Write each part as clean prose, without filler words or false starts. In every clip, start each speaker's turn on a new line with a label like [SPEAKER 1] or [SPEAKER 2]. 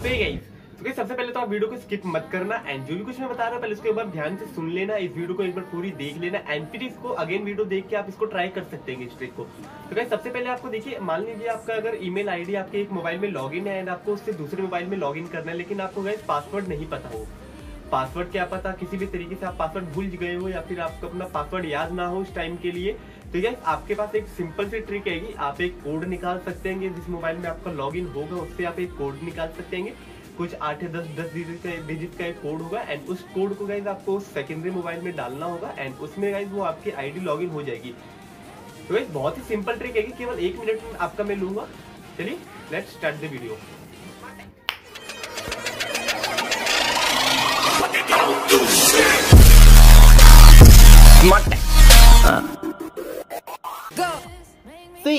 [SPEAKER 1] तो गाइस सबसे पहले तो आप वीडियो को स्किप मत करना एंड जो भी कुछ मैं बता रहा हूँ पहले उसके एक बार ध्यान से सुन लेना, इस वीडियो को एक बार पूरी देख लेना एंड फिर इसको अगेन वीडियो देख के आप इसको ट्राई कर सकते हैं इस ट्रिक को। तो गाइस सबसे पहले आपको देखिए, मान लीजिए आपका अगर ईमेल आईडी आपके एक मोबाइल में लॉगिन है एंड आपको उससे दूसरे मोबाइल में लॉगिन करना है, लेकिन आपको गाइस पासवर्ड नहीं पता हो। पासवर्ड क्या पता, किसी भी तरीके से आप पासवर्ड भूल गए हो या फिर आपको अपना पासवर्ड याद ना हो उस टाइम के लिए, तो गाइस आपके पास एक सिंपल सी ट्रिक है। आप एक कोड निकाल सकते हैं, जिस मोबाइल में आपका लॉगिन होगा उससे आप एक कोड निकाल सकते हैं, कुछ 8 या 10 डिजिट का एक कोड होगा एंड उस कोड को गाइस आपको सेकेंडरी मोबाइल में डालना होगा एंड उसमें गाइस वो आपकी आईडी लॉगिन हो जाएगी। तो गाइस बहुत ही सिंपल ट्रिक है, केवल 1 मिनट में आपका मैं लूंगा। चलिए लेट्स स्टार्ट द वीडियो। तो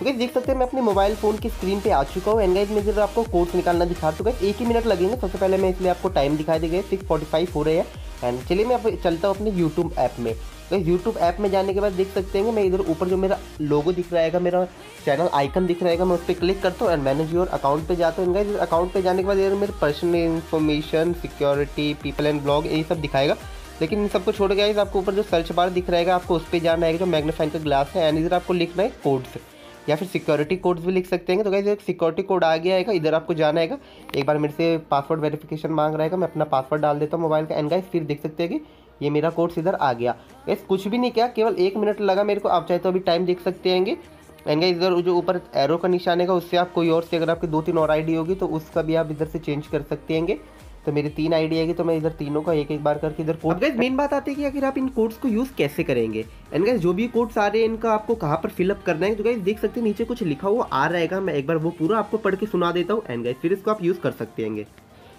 [SPEAKER 1] गाइस देख सकते हैं मैं अपने मोबाइल फोन की स्क्रीन पे आ चुका हूँ एंड गाइस मैं जरा आपको कोड्स निकालना दिखा दूंगा। 1 ही मिनट लगेंगे। सबसे पहले मैं इसलिए आपको टाइम दिखा देगा, 6:45 हो रहे हैं एंड चलिए मैं चलता हूँ अपने यूट्यूब ऐप में। तो यूट्यूब ऐप में जाने के बाद देख सकते हैं मैं इधर ऊपर जो मेरा लोगो दिख रहा है, मेरा चैनल आइकन दिख रहा है, मैं उस पर क्लिक करता हूँ एंड मैनेज योर अकाउंट पे जाता हूँ। गाइस अकाउंट पे जाने के बाद इधर मेरे personal information, security, people and blog यही सब दिखाएगा, लेकिन इन सबको छोड़ के आपको ऊपर जो सर्च बार दिख रहा है आपको उस पर जाना है, जो मैग्नीफाइंग का ग्लास है एंड इधर आपको लिखना है कोड्स या फिर सिक्योरिटी कोड्स भी लिख सकते हैं। तो गाइस एक सिक्योरिटी कोड आ गया है, इधर आपको जाना है। एक बार मेरे से पासवर्ड वेरिफिकेशन मांग रहा है, मैं अपना पासवर्ड डाल देता हूँ मोबाइल का एंड गाइस फिर देख सकते हैं कि ये मेरा कोड्स इधर आ गया। गाइस कुछ भी नहीं किया, केवल 1 मिनट लगा मेरे को। आप चाहे तो अभी टाइम देख सकते हैं एंड गाइस इधर जो ऊपर एरो का निशान है उससे आप कोई और से, अगर आपकी 2-3 और आईडी होगी तो उसका भी आप इधर से चेंज कर सकते हैं। तो मेरी 3 आईडी आएगी तो मैं इधर तीनों का एक बार करके इधर कोड। गाइस मेन बात आती है कि आखिर आप इन कोड्स को यूज़ कैसे करेंगे एंड गाइस जो भी कोड्स आ रहे हैं इनका आपको कहाँ पर फिलअप करना है। तो गाइस देख सकते हैं नीचे कुछ लिखा हुआ आ रहेगा, मैं एक बार वो पूरा आपको पढ़ के सुना देता हूँ एंड गाइस फिर इसको आप यूज़ कर सकते हैं।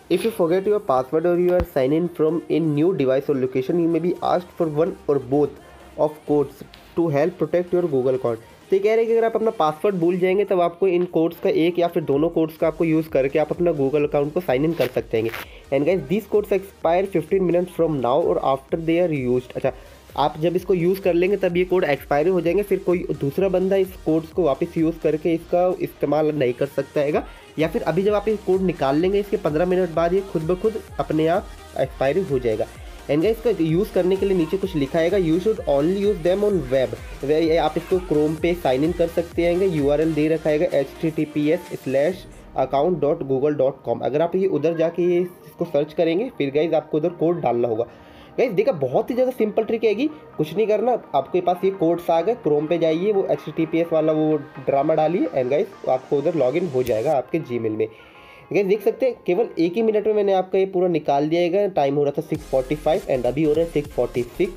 [SPEAKER 1] If you forget your password or you are sign in from a new device or location, you may be asked for one or both of codes to help protect your Google account. तो ये कह रहे हैं कि अगर आप अपना password भूल जाएंगे तब आपको इन कोड्स का एक या फिर दोनों कोड्स का आपको यूज़ करके आप अपना गूगल अकाउंट को साइन इन कर सकते हैं। And guys this codes expire 15 minutes from now और आफ्टर दे आर यूज्ड। अच्छा, आप जब इसको यूज़ कर लेंगे तब ये कोड एक्सपायर हो जाएंगे, फिर कोई दूसरा बंदा इस कोड्स को वापस यूज़ करके इसका इस्तेमाल नहीं कर सकता है, या फिर अभी जब आप ये कोड निकाल लेंगे इसके 15 मिनट बाद ये खुद ब खुद अपने आप एक्सपायरी हो जाएगा। एंड गाइस इसका यूज़ करने के लिए नीचे कुछ लिखा है, you should only use them on web. आप इसको क्रोम पे साइन इन कर सकते हैं। URL दे रखा है https:/account.google.com। अगर आप ये उधर जाके ये इसको सर्च करेंगे फिर गाइस आपको उधर कोड डालना होगा। गाइस देखा बहुत ही ज़्यादा सिंपल ट्रिक है, कुछ नहीं करना, आपके पास ये कोड्स आ गए, क्रोम पे जाइए, वो https वाला वो ड्रामा डालिए एंड गाइस आपको उधर लॉगिन हो जाएगा आपके जीमेल में। गाइस देख सकते हैं केवल 1 ही मिनट में मैंने आपका ये पूरा निकाल दिया है। टाइम हो रहा था 6:45 एंड अभी हो रहा है 6:46।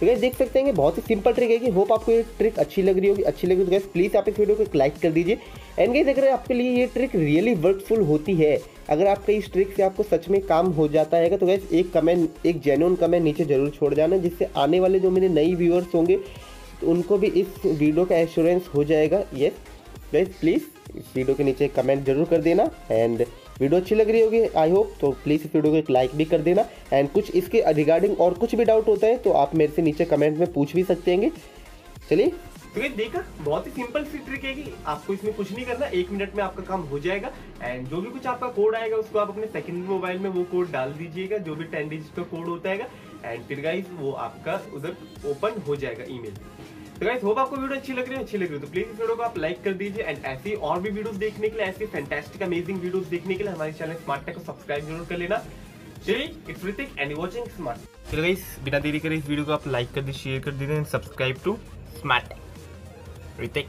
[SPEAKER 1] तो गाइस देख सकते हैं कि बहुत ही सिंपल ट्रिक है। होप आपको ये ट्रिक अच्छी लग रही होगी। अच्छी लगी तो गाइस प्लीज़ आप इस वीडियो को लाइक कर दीजिए एंड गाइस अगर आपके लिए ये ट्रिक रियली वर्कफुल होती है, अगर आपका इस ट्रिक से आपको सच में काम हो जाता है तो गाइस एक जेन्युइन कमेंट नीचे जरूर छोड़ जाना, जिससे आने वाले जो मेरे नई व्यूअर्स होंगे तो उनको भी इस वीडियो का एश्योरेंस हो जाएगा। यस गाइस प्लीज़ इस वीडियो के नीचे कमेंट जरूर कर देना एंड वीडियो अच्छी लग रही होगी आई होप, तो प्लीज़ इस वीडियो को एक लाइक भी कर देना एंड कुछ इसके रिगार्डिंग और कुछ भी डाउट होता है तो आप मेरे से नीचे कमेंट में पूछ भी सकते हैं। चलिए तो ये देखा बहुत ही सिंपल सी ट्रिक है, आपको इसमें कुछ नहीं करना, 1 मिनट में आपका काम हो जाएगा एंड जो भी कुछ आपका कोड आएगा उसको आप अपने सेकेंडरी मोबाइल में वो कोड डाल दीजिएगा, जो भी 10 डिजिट का कोड होता है एंड फिर गाइस वो आपका उधर ओपन हो जाएगा ईमेल। तो गाइस होप आपको वीडियो अच्छी लग रही है तो प्लीज इस वीडियो को आप लाइक कर दीजिए एंड ऐसी और भी वीडियोस देखने के लिए, ऐसी फैंटास्टिक अमेजिंग वीडियोस देखने के लिए हमारे चैनल SmaRteK को सब्सक्राइब जरूर कर लेना। चलिए it's Hrithik and watching SmaRteK। चलो गाइस बिना देरी करे इस वीडियो को आप लाइक कर दीजिए, शेयर कर दीजिए and subscribe to SmaRteK। Hrithik.